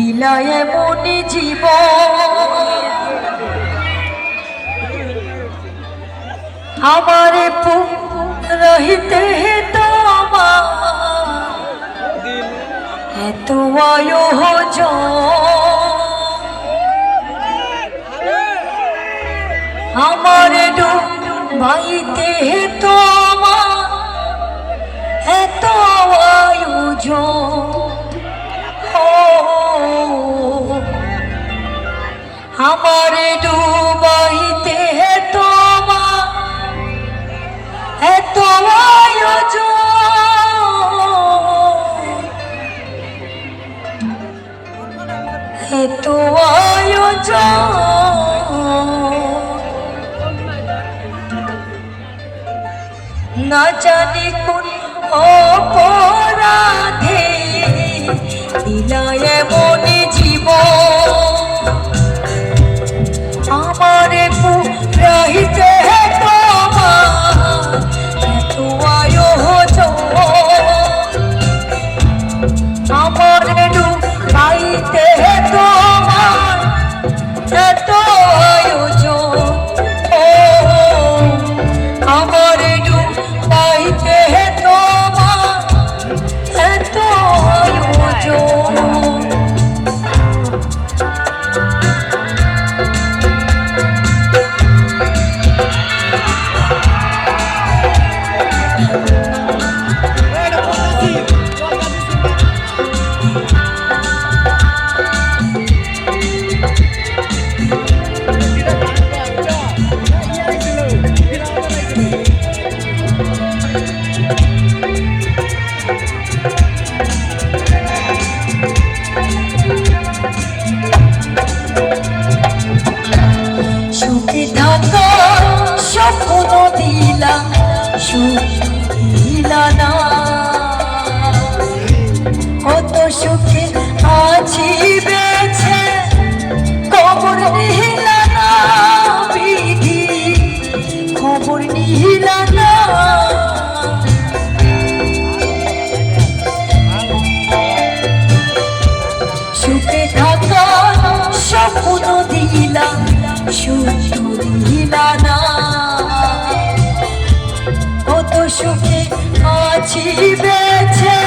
দিলায় মনি জীবন আমার রহিতে তোমার এত আয়োজন আমার ডুবাইতে তোমার এত আয়োজন আমার ডুবাইতে তোমার এত আয়োজন এত আয়োজন না জানি কোন অপরাধে দিলায় মনে জীবন আমার পুরাইতে তোমার এত আয়োজন আমার ডুবাইতে তোমার এত আয়োজন আমার ডুবাইতে তোমার এত আয়োজন সুখে থাকা স্বপ্ন দিলা সুখ দিলা না কত সুখে আছি বেছে খবর নিলা না বিধি খবর নিলা না সুখে থাকা স্বপ্ন দিলা সুখ দিলা না কত সুখে আছি বেছে